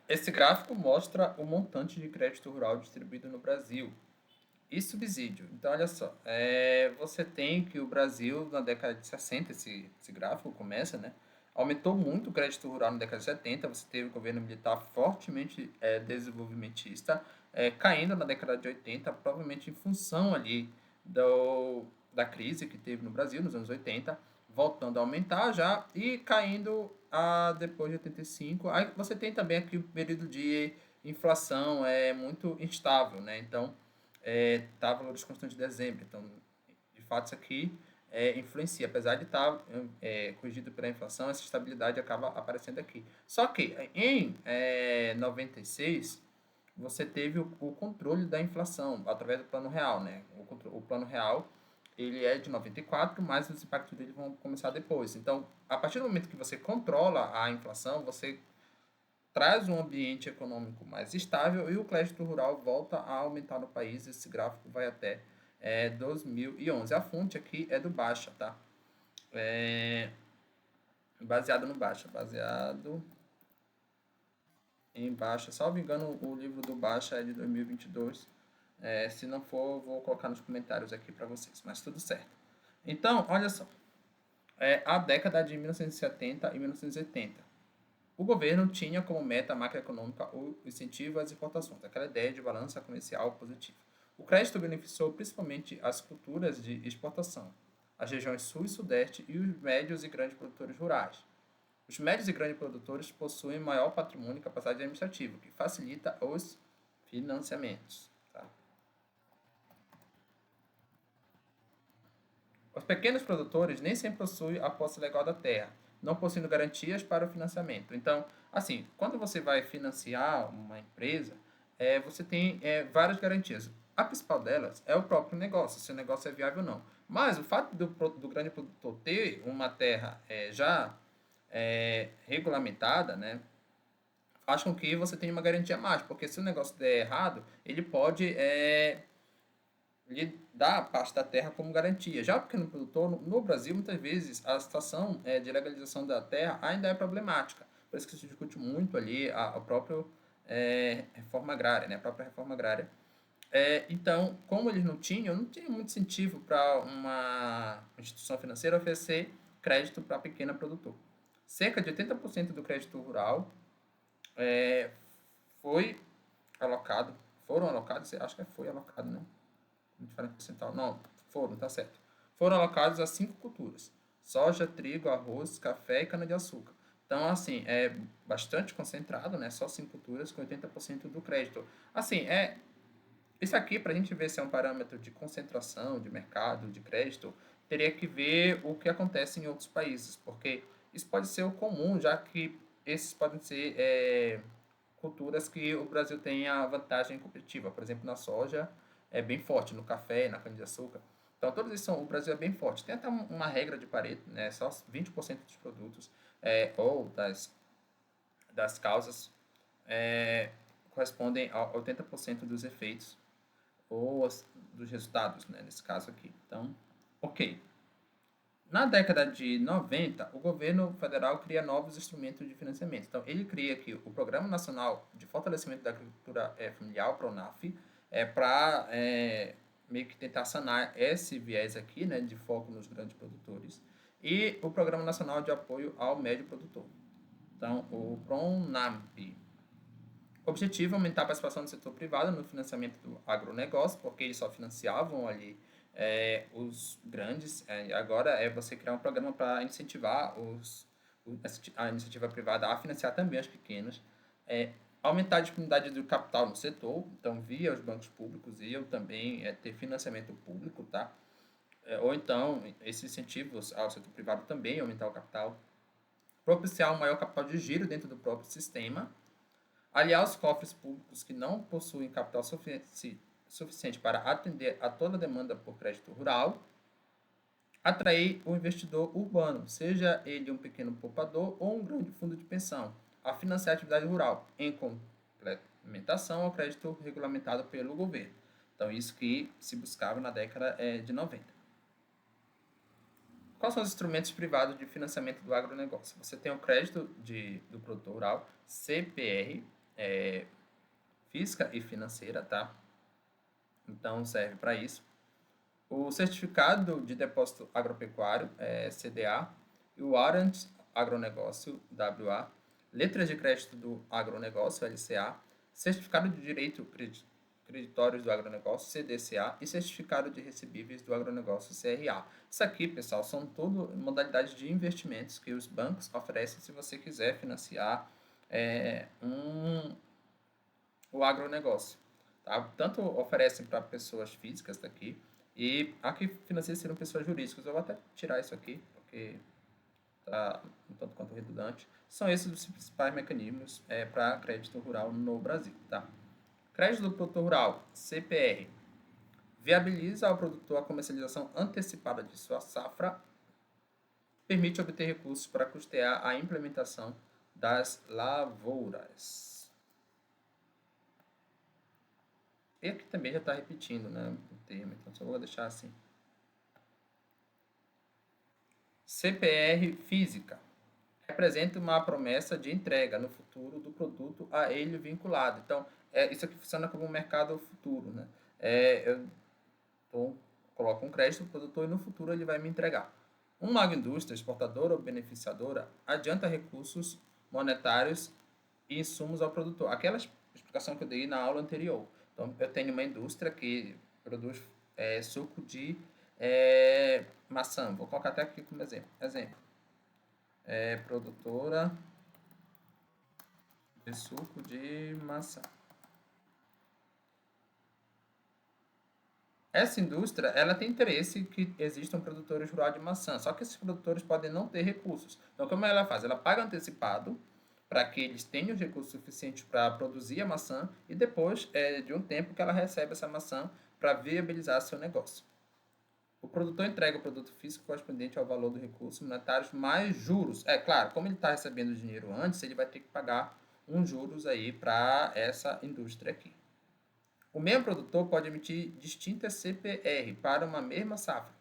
Esse gráfico mostra o montante de crédito rural distribuído no Brasil e subsídio. Então, olha só, você tem que o Brasil, na década de 60, esse gráfico começa, né? Aumentou muito o crédito rural na década de 70, você teve o governo militar fortemente desenvolvimentista, caindo na década de 80, provavelmente em função ali da crise que teve no Brasil nos anos 80, voltando a aumentar já e caindo depois de 85. Aí você tem também aqui o período de inflação muito instável, né? Então, tá valores constantes de dezembro. Então, de fato, isso aqui influencia. Apesar de estar corrigido pela inflação, essa estabilidade acaba aparecendo aqui. Só que em 96, você teve o controle da inflação através do Plano Real, né? O Plano Real ele é de 94, mas os impactos dele vão começar depois. Então, a partir do momento que você controla a inflação, você traz um ambiente econômico mais estável e o crédito rural volta a aumentar no país. Esse gráfico vai até 2011. A fonte aqui é do Baixa, tá? É, baseado no Baixa, baseado em Baixa. Salvo engano, o livro do Baixa é de 2022. Se não for, vou colocar nos comentários aqui para vocês, mas tudo certo. Então, olha só, a década de 1970 e 1980. O governo tinha como meta macroeconômica o incentivo às exportações, aquela ideia de balança comercial positiva. O crédito beneficiou principalmente as culturas de exportação, as regiões sul e sudeste e os médios e grandes produtores rurais. Os médios e grandes produtores possuem maior patrimônio e capacidade administrativa, o que facilita os financiamentos. Tá? Os pequenos produtores nem sempre possuem a posse legal da terra, não possuindo garantias para o financiamento. Então, assim, quando você vai financiar uma empresa, você tem várias garantias. A principal delas é o próprio negócio, se o negócio é viável ou não. Mas o fato do grande produtor ter uma terra já regulamentada, né, faz com que você tenha uma garantia mais, porque se o negócio der errado, ele pode lhe dá a parte da terra como garantia. Já o pequeno produtor, no Brasil, muitas vezes, a situação de legalização da terra ainda é problemática. Por isso que se discute muito ali a própria reforma agrária, né? A própria reforma agrária. Então, como eles não tinha muito incentivo para uma instituição financeira oferecer crédito para pequeno produtor. Cerca de 80% do crédito rural foi alocado, foram alocados, acho que foi alocado, né? Diferente percentual. Não, foram, tá certo. Foram alocados a 5 culturas: soja, trigo, arroz, café e cana-de-açúcar. Então, assim, é bastante concentrado, né? Só 5 culturas com 80% do crédito. Assim, isso aqui, para a gente ver se é um parâmetro de concentração, de mercado, de crédito, teria que ver o que acontece em outros países, porque isso pode ser o comum, já que esses podem ser culturas que o Brasil tem a vantagem competitiva. Por exemplo, na soja é bem forte, no café, na cana-de-açúcar. Então, todos esses o Brasil é bem forte. Tem até uma regra de Pareto, né? Só 20% dos produtos ou das causas correspondem a 80% dos efeitos ou dos resultados, né? Nesse caso aqui. Então, ok. Na década de 90, o governo federal cria novos instrumentos de financiamento. Então, ele cria aqui o Programa Nacional de Fortalecimento da Agricultura Familiar, o PRONAF, para meio que tentar sanar esse viés aqui, né, de foco nos grandes produtores, e o Programa Nacional de Apoio ao Médio Produtor. Então, o PRONAMP. O objetivo é aumentar a participação do setor privado no financiamento do agronegócio, porque eles só financiavam ali os grandes. Agora é você criar um programa para incentivar a iniciativa privada a financiar também as pequenas. Aumentar a disponibilidade do capital no setor, então via os bancos públicos e eu também ter financiamento público, tá? Ou então esses incentivos ao setor privado também aumentar o capital. Propiciar um maior capital de giro dentro do próprio sistema, aliar os cofres públicos que não possuem capital suficiente para atender a toda a demanda por crédito rural, atrair o investidor urbano, seja ele um pequeno poupador ou um grande fundo de pensão, a financiar a atividade rural, em complementação ao crédito regulamentado pelo governo. Então, isso que se buscava na década de 90. Quais são os instrumentos privados de financiamento do agronegócio? Você tem o crédito do produtor rural, CPR, física e financeira, tá? Então, serve para isso. O certificado de depósito agropecuário, CDA, e o Warrant Agronegócio, WA, letras de crédito do agronegócio, LCA, certificado de direito creditórios do agronegócio, CDCA, e certificado de recebíveis do agronegócio, CRA. Isso aqui, pessoal, são tudo modalidades de investimentos que os bancos oferecem se você quiser financiar o agronegócio. Tá? Tanto oferecem para pessoas físicas daqui, e aqui financia seriam pessoas jurídicas. Eu vou até tirar isso aqui, porque está um tanto quanto redundante. São esses os principais mecanismos para crédito rural no Brasil. Tá? Crédito do produtor rural, CPR, viabiliza ao produtor a comercialização antecipada de sua safra, permite obter recursos para custear a implementação das lavouras. E aqui também já está repetindo, né, o termo, então só vou deixar assim. CPR física. Representa uma promessa de entrega no futuro do produto a ele vinculado. Então, isso aqui funciona como um mercado futuro, né? Eu coloco um crédito no produtor e no futuro ele vai me entregar. Uma agroindústria exportadora ou beneficiadora adianta recursos monetários e insumos ao produtor. Aquela explicação que eu dei na aula anterior. Então, eu tenho uma indústria que produz suco de maçã. Vou colocar até aqui como exemplo. Produtora de suco de maçã. Essa indústria, ela tem interesse que existam produtores rurais de maçã, só que esses produtores podem não ter recursos. Então, como ela faz? Ela paga antecipado para que eles tenham os recursos suficientes para produzir a maçã e depois de um tempo que ela recebe essa maçã para viabilizar seu negócio. O produtor entrega o produto físico correspondente ao valor do recurso monetário mais juros. É claro, como ele está recebendo o dinheiro antes, ele vai ter que pagar uns juros aí para essa indústria aqui. O mesmo produtor pode emitir distintas CPR para uma mesma safra,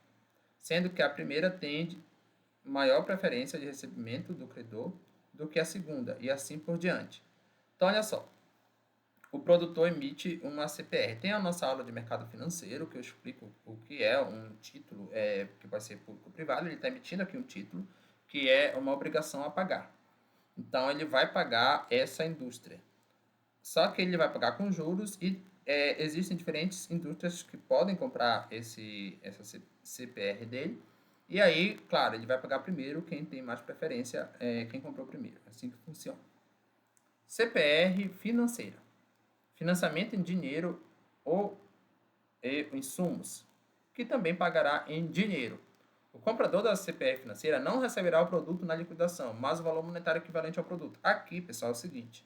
sendo que a primeira tem maior preferência de recebimento do credor do que a segunda, e assim por diante. Então, olha só, o produtor emite uma CPR. Tem a nossa aula de mercado financeiro, que eu explico o que é um título, que pode ser público ou privado. Ele está emitindo aqui um título, que é uma obrigação a pagar. Então, ele vai pagar essa indústria. Só que ele vai pagar com juros e existem diferentes indústrias que podem comprar essa CPR dele. E aí, claro, ele vai pagar primeiro quem tem mais preferência, quem comprou primeiro. É assim que funciona. CPR financeira. Financiamento em dinheiro ou insumos, que também pagará em dinheiro. O comprador da CPR financeira não receberá o produto na liquidação, mas o valor monetário equivalente ao produto. Aqui, pessoal, é o seguinte.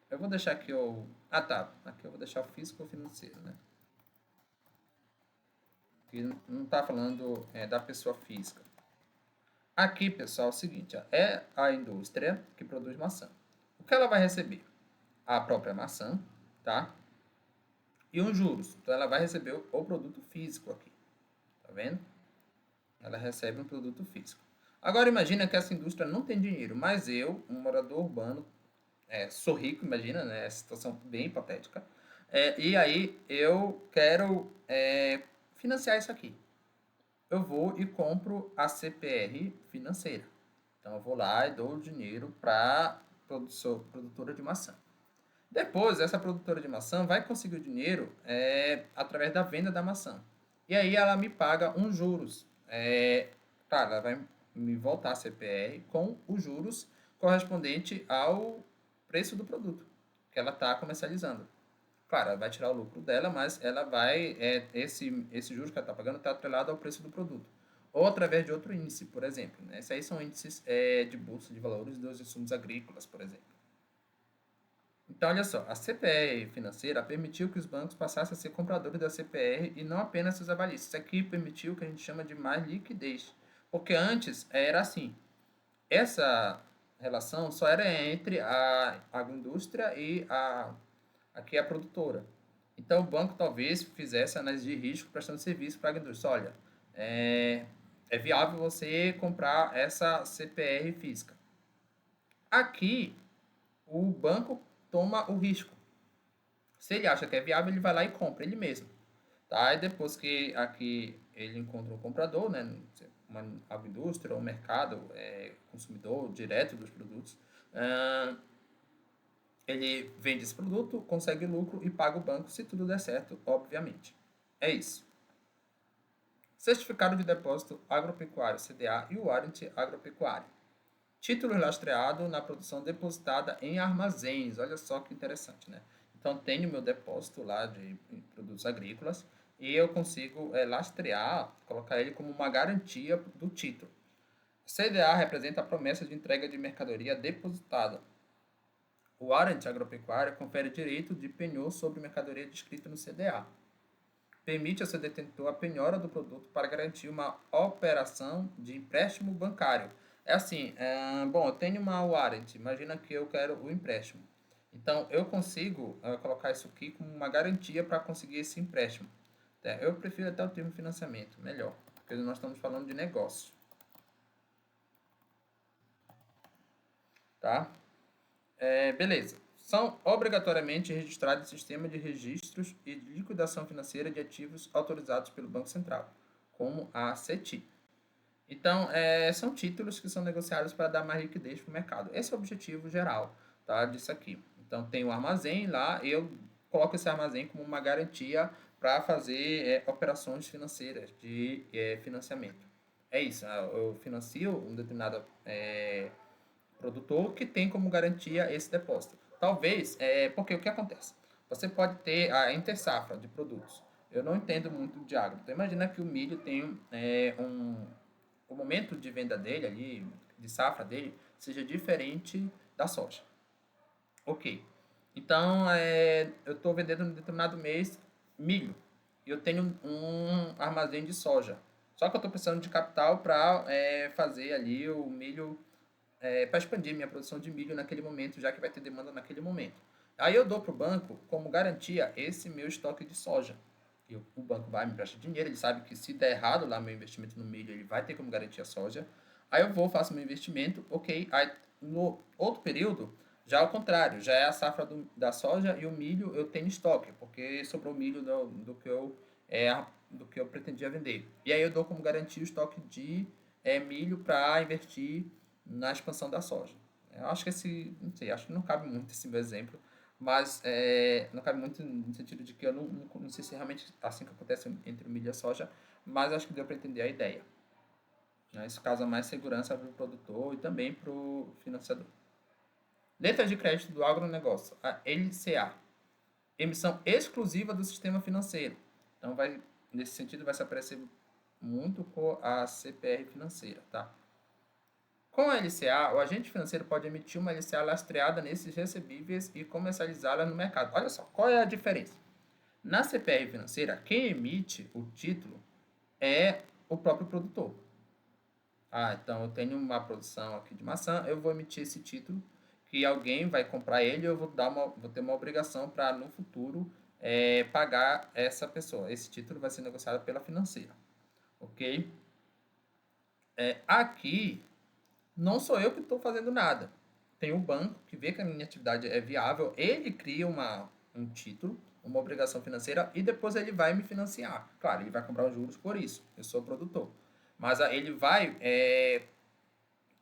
Eu vou deixar aqui o... Ah, tá. Aqui eu vou deixar o físico ou financeiro, né? Aqui não está falando da pessoa física. Aqui, pessoal, é o seguinte. É a indústria que produz maçã. O que ela vai receber? A própria maçã, tá? E os juros. Então, ela vai receber o produto físico aqui. Tá vendo? Ela recebe um produto físico. Agora, imagina que essa indústria não tem dinheiro, mas eu, um morador urbano, sou rico, imagina, né? É situação bem hipotética. E aí eu quero financiar isso aqui. Eu vou e compro a CPR financeira. Então eu vou lá e dou o dinheiro para a produtora de maçã. Depois, essa produtora de maçã vai conseguir o dinheiro através da venda da maçã. E aí ela me paga uns juros. Claro, ela vai me voltar a CPR com os juros correspondente ao preço do produto que ela está comercializando. Claro, ela vai tirar o lucro dela, mas ela vai. Esse juros que ela está pagando está atrelado ao preço do produto. Ou através de outro índice, por exemplo. Né? Esses aí são índices de bolsa de valores dos insumos agrícolas, por exemplo. Então, olha só, a CPR financeira permitiu que os bancos passassem a ser compradores da CPR e não apenas seus avalistas. Isso aqui permitiu o que a gente chama de mais liquidez. Porque antes era assim, essa relação só era entre a agroindústria e aqui a produtora. Então, o banco talvez fizesse análise de risco prestando serviço para a agroindústria. Olha, é viável você comprar essa CPR física. Aqui, o banco toma o risco. Se ele acha que é viável, ele vai lá e compra ele mesmo. Tá? E depois que aqui ele encontra um comprador, né, uma agroindústria ou um mercado consumidor direto dos produtos, ele vende esse produto, consegue lucro e paga o banco se tudo der certo, obviamente. É isso. Certificado de Depósito Agropecuário, CDA, e o Warrant Agropecuário. Título lastreado na produção depositada em armazéns. Olha só que interessante, né? Então, tenho meu depósito lá de produtos agrícolas e eu consigo lastrear, colocar ele como uma garantia do título. CDA representa a promessa de entrega de mercadoria depositada. O warrant agropecuário confere direito de penhor sobre mercadoria descrita no CDA. Permite ao seu detentor a penhora do produto para garantir uma operação de empréstimo bancário. É assim, bom, eu tenho uma warrant, imagina que eu quero o empréstimo. Então, eu consigo colocar isso aqui como uma garantia para conseguir esse empréstimo. Eu prefiro até o termo financiamento, melhor, porque nós estamos falando de negócio. Tá? Beleza. São obrigatoriamente registrados em sistema de registros e de liquidação financeira de ativos autorizados pelo Banco Central, como a CETI. Então, são títulos que são negociados para dar mais liquidez para o mercado. Esse é o objetivo geral, tá, disso aqui. Então, tem o armazém lá, eu coloco esse armazém como uma garantia para fazer operações financeiras de financiamento. É isso, eu financio um determinado produtor que tem como garantia esse depósito. Talvez, porque o que acontece? Você pode ter a intersafra de produtos. Eu não entendo muito de agro. Então, imagina que o milho tem o momento de venda dele ali, de safra dele, seja diferente da soja. Ok. Então, eu estou vendendo em determinado mês milho. E eu tenho um armazém de soja. Só que eu estou precisando de capital para fazer ali o milho para expandir minha produção de milho naquele momento, já que vai ter demanda naquele momento. Aí eu dou para o banco como garantia esse meu estoque de soja. E o banco vai me prestar dinheiro, ele sabe que se der errado lá meu investimento no milho, ele vai ter como garantir a soja. Aí eu vou, faço meu investimento, ok. Aí no outro período, já ao contrário, já é a safra da soja e o milho eu tenho estoque, porque sobrou milho do que eu pretendia vender. E aí eu dou como garantia o estoque de milho para investir na expansão da soja. Eu acho que não sei, acho que não cabe muito esse meu exemplo, mas não cabe muito no sentido de que eu não sei se realmente assim que acontece entre o milho e a soja, mas acho que deu para entender a ideia. Isso causa mais segurança para o produtor e também para o financiador. Letra de crédito do agronegócio, a LCA. Emissão exclusiva do sistema financeiro. Então, nesse sentido, vai se aparecer muito com a CPR financeira, tá? Com a LCA, o agente financeiro pode emitir uma LCA lastreada nesses recebíveis e comercializá-la no mercado. Olha só, qual é a diferença? Na CPR financeira, quem emite o título é o próprio produtor. Então eu tenho uma produção aqui de maçã, eu vou emitir esse título que alguém vai comprar ele, eu vou ter uma obrigação para no futuro pagar essa pessoa. Esse título vai ser negociado pela financeira, ok? Aqui não sou eu que estou fazendo nada. Tem o banco que vê que a minha atividade é viável, ele cria um título, uma obrigação financeira e depois ele vai me financiar. Claro, ele vai cobrar os juros por isso, eu sou produtor. Mas ele vai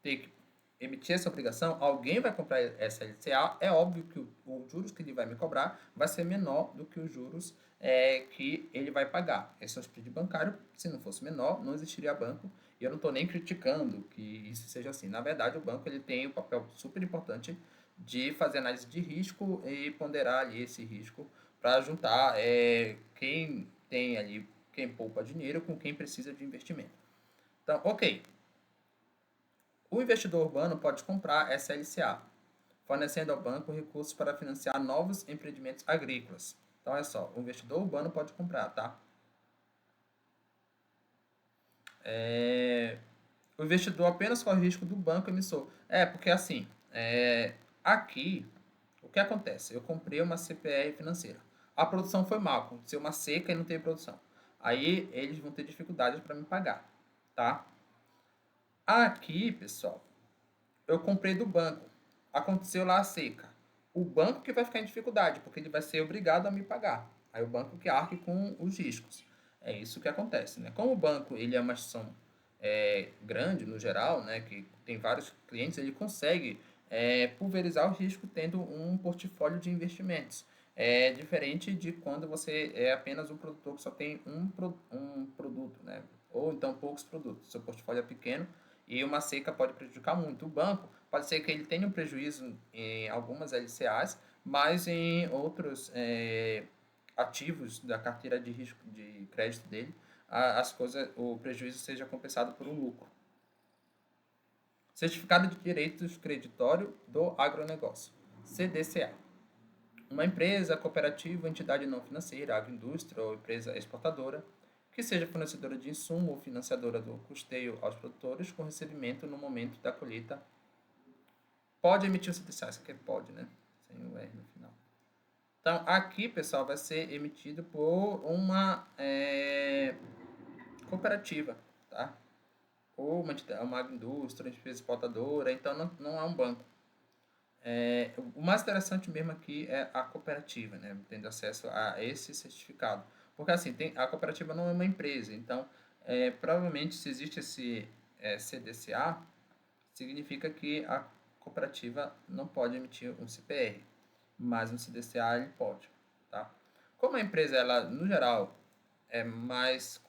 ter que emitir essa obrigação, alguém vai comprar essa LCA, é óbvio que os juros que ele vai me cobrar vai ser menor do que os juros que ele vai pagar. Esse é o spread bancário, se não fosse menor, não existiria banco, e eu não estou nem criticando que isso seja assim. Na verdade, o banco ele tem um papel super importante de fazer análise de risco e ponderar ali esse risco para juntar quem tem ali, quem poupa dinheiro com quem precisa de investimento. Então, ok, o investidor urbano pode comprar essa LCA, fornecendo ao banco recursos para financiar novos empreendimentos agrícolas. Então, olha só, o investidor urbano pode comprar, tá? O investidor apenas corre o risco do banco emissor. Porque assim, aqui, o que acontece? Eu comprei uma CPR financeira. A produção foi mal, aconteceu uma seca e não teve produção. Aí, eles vão ter dificuldades para me pagar, tá? Aqui, pessoal, eu comprei do banco. Aconteceu lá a seca. o banco que vai ficar em dificuldade, porque ele vai ser obrigado a me pagar. Aí o banco que arque com os riscos. É isso que acontece, né? Como o banco ele é uma instituição grande no geral, né, que tem vários clientes, ele consegue pulverizar o risco tendo um portfólio de investimentos. É diferente de quando você é apenas um produtor que só tem um produto, né? Ou então poucos produtos. Seu portfólio é pequeno e uma seca pode prejudicar muito. O banco pode ser que ele tenha um prejuízo em algumas LCAs, mas em outros ativos da carteira de risco de crédito dele, o prejuízo seja compensado por um lucro. Certificado de Direitos Creditório do Agronegócio, CDCA. Uma empresa, cooperativa, entidade não financeira, agroindústria ou empresa exportadora, que seja fornecedora de insumo ou financiadora do custeio aos produtores com recebimento no momento da colheita, pode emitir o CDCA. Isso aqui é pode, né? Sem o R no final. Então, aqui, pessoal, vai ser emitido por uma cooperativa, tá? Ou uma agroindústria, uma empresa exportadora, então não é um banco. O mais interessante mesmo aqui é a cooperativa, né? Tendo acesso a esse certificado. Porque assim, a cooperativa não é uma empresa, então provavelmente se existe esse CDCA, significa que a cooperativa não pode emitir um CPR, mas um CDCA ele pode, tá? Como a empresa, ela, no geral, é mais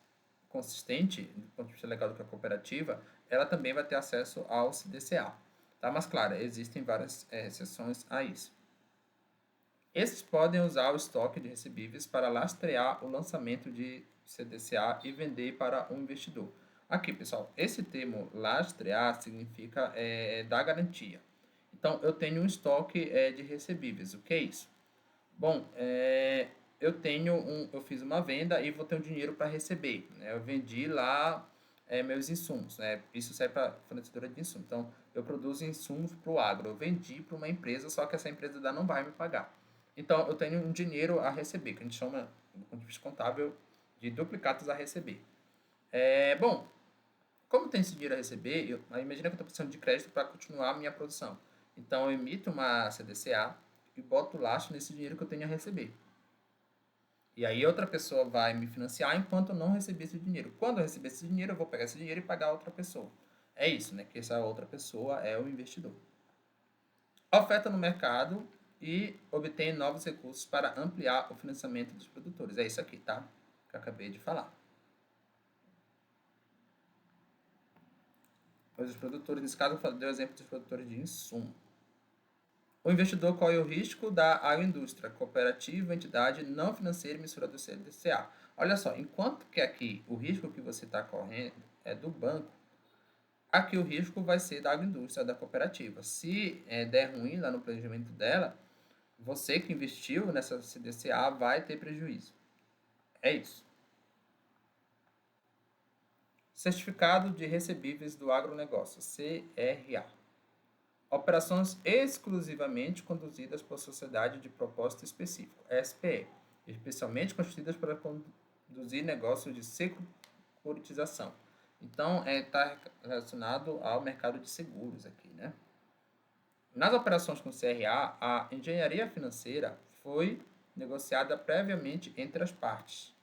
consistente do ponto de vista legal do que a cooperativa, ela também vai ter acesso ao CDCA. Tá? Mas, claro, existem várias exceções a isso. Esses podem usar o estoque de recebíveis para lastrear o lançamento de CDCA e vender para um investidor. Aqui, pessoal, esse termo lastrear significa dar garantia. Então, eu tenho um estoque de recebíveis. O que é isso? Bom, eu fiz uma venda e vou ter um dinheiro para receber, né? Eu vendi lá meus insumos, né? Isso serve para fornecedora de insumos. Então, eu produzo insumos para o agro. Eu vendi para uma empresa, só que essa empresa ainda não vai me pagar. Então, eu tenho um dinheiro a receber, que a gente chama, do ponto de vista contábil, de duplicatos a receber. Bom, como tem esse dinheiro a receber, imagina que eu estou precisando de crédito para continuar a minha produção. Então, eu emito uma CDCA e boto lastro nesse dinheiro que eu tenho a receber. E aí outra pessoa vai me financiar enquanto eu não receber esse dinheiro. Quando eu receber esse dinheiro, eu vou pegar esse dinheiro e pagar a outra pessoa. É isso, né? Que essa outra pessoa é o investidor. Oferta no mercado e obtém novos recursos para ampliar o financiamento dos produtores. É isso aqui, tá? Que eu acabei de falar. Os produtores, nesse caso, eu dei o exemplo dos produtores de insumo. O investidor corre o risco da agroindústria, cooperativa, entidade não financeira emissora do CDCA. Olha só, enquanto que aqui o risco que você está correndo é do banco, aqui o risco vai ser da agroindústria, da cooperativa. Se der ruim lá no planejamento dela, você que investiu nessa CDCA vai ter prejuízo. É isso. Certificado de Recebíveis do Agronegócio, CRA. Operações exclusivamente conduzidas por sociedade de propósito específico, SPE, especialmente constituídas para conduzir negócios de securitização. Então, está relacionado ao mercado de seguros aqui, né? Nas operações com CRA, a engenharia financeira foi negociada previamente entre as partes.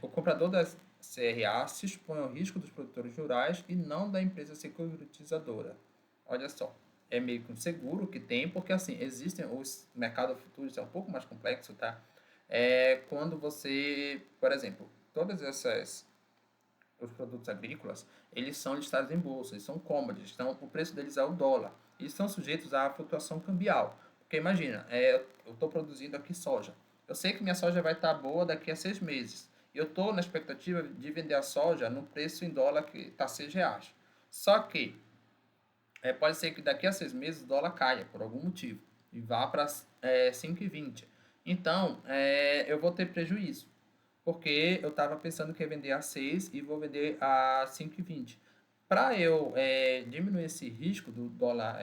O comprador da CRA se expõe ao risco dos produtores rurais e não da empresa securitizadora. Olha só, é meio que um seguro que tem, porque assim, existem os mercados futuros, é um pouco mais complexo, tá? Quando você, por exemplo, os produtos agrícolas, eles são listados em bolsa, eles são commodities, então o preço deles é o dólar. E estão sujeitos à flutuação cambial. Porque imagina, eu estou produzindo aqui soja. Eu sei que minha soja vai estar boa daqui a 6 meses. E eu estou na expectativa de vender a soja no preço em dólar que está R$ 6. Só que pode ser que daqui a 6 meses o dólar caia por algum motivo e vá para 5,20. Então, eu vou ter prejuízo, porque eu estava pensando que ia vender a 6 e vou vender a 5,20. Para eu diminuir esse risco do dólar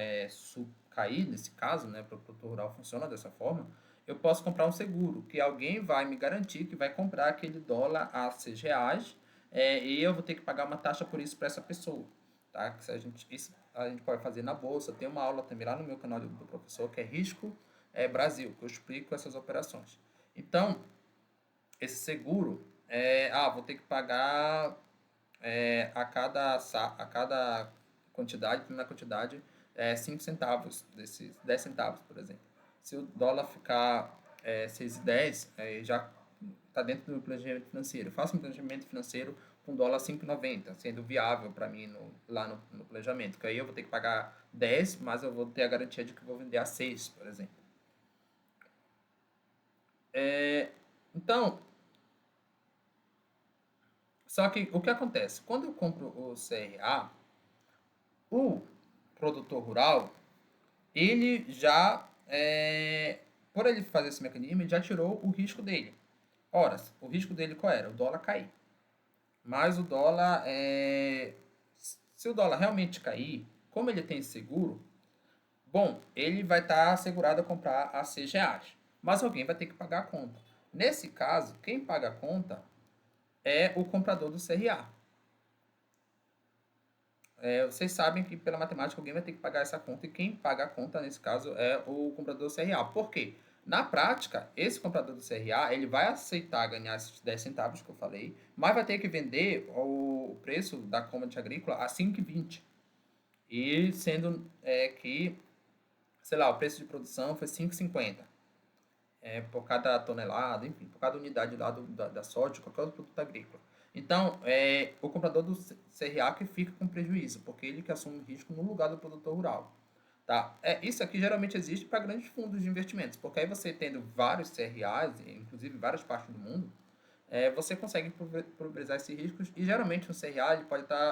cair, nesse caso, né, para o produtor rural funciona dessa forma, eu posso comprar um seguro, que alguém vai me garantir que vai comprar aquele dólar a R$ 6, e eu vou ter que pagar uma taxa por isso para essa pessoa. tá? Que se a gente, isso a gente pode fazer na bolsa. Tem uma aula também lá no meu canal do professor, que é Risco Brasil, que eu explico essas operações. Então, esse seguro, vou ter que pagar a cada quantidade, determinada quantidade, 5 centavos, desses 10 centavos, por exemplo. Se o dólar ficar 6,10, já está dentro do meu planejamento financeiro. Eu faço um planejamento financeiro com dólar 5,90, sendo viável para mim lá no planejamento. Que aí eu vou ter que pagar 10, mas eu vou ter a garantia de que vou vender a 6, por exemplo. Então, só que o que acontece? Quando eu compro o CRA, o produtor rural, ele já, por ele fazer esse mecanismo, ele já tirou o risco dele. Ora, o risco dele qual era? O dólar cair. Mas o dólar, se o dólar realmente cair, como ele tem seguro, bom, ele vai estar assegurado a comprar a R$ 6, mas alguém vai ter que pagar a conta. Nesse caso, quem paga a conta é o comprador do CRA. Vocês sabem que pela matemática alguém vai ter que pagar essa conta, e quem paga a conta nesse caso é o comprador do CRA. Por quê? Na prática, esse comprador do CRA, ele vai aceitar ganhar esses 10 centavos que eu falei, mas vai ter que vender o preço da commodity agrícola a 5,20. E sendo que, sei lá, o preço de produção foi 5,50 por cada tonelada, enfim, por cada unidade lá da soja, qualquer outro produto agrícola. Então, o comprador do CRA que fica com prejuízo, porque ele que assume o risco no lugar do produtor rural. Tá? Isso aqui geralmente existe para grandes fundos de investimentos, porque aí você tendo vários CRAs, inclusive em várias partes do mundo, você consegue pulverizar esses riscos, e geralmente um CRA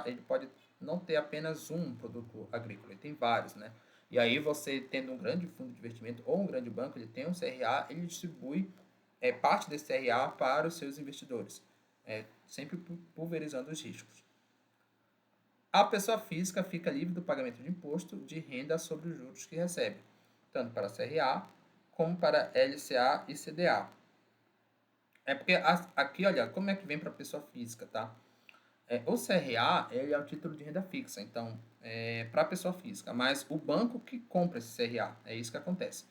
ele pode não ter apenas um produto agrícola, ele tem vários, né? E aí você tendo um grande fundo de investimento ou um grande banco, ele tem um CRA, ele distribui parte desse CRA para os seus investidores, sempre pulverizando os riscos. A pessoa física fica livre do pagamento de imposto de renda sobre os juros que recebe, tanto para CRA como para LCA e CDA. Porque aqui, olha, como é que vem para a pessoa física, tá? O CRA, ele é o título de renda fixa, então, para a pessoa física, mas o banco que compra esse CRA, é isso que acontece.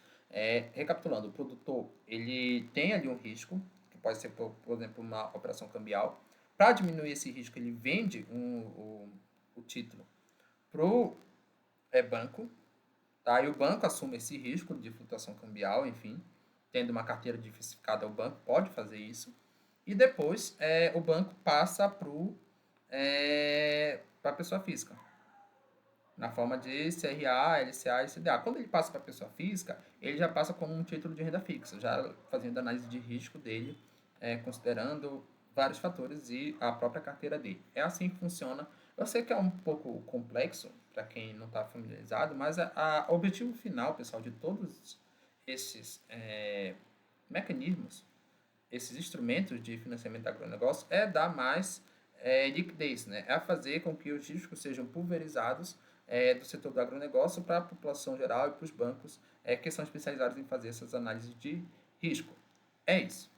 Recapitulando, o produtor, ele tem ali um risco, que pode ser, por exemplo, uma operação cambial. Para diminuir esse risco, ele vende o título para o banco, tá? E o banco assume esse risco de flutuação cambial, enfim, tendo uma carteira diversificada, o banco pode fazer isso. E depois o banco passa para a pessoa física, na forma de CRA, LCA e CDA. Quando ele passa para a pessoa física, ele já passa como um título de renda fixa, já fazendo análise de risco dele, considerando vários fatores e a própria carteira dele. É assim que funciona. Eu sei que é um pouco complexo para quem não está familiarizado, mas o objetivo final, pessoal, de todos esses mecanismos, esses instrumentos de financiamento do agronegócio, é dar mais liquidez, né? É fazer com que os riscos sejam pulverizados do setor do agronegócio para a população geral e para os bancos que são especializados em fazer essas análises de risco. É isso.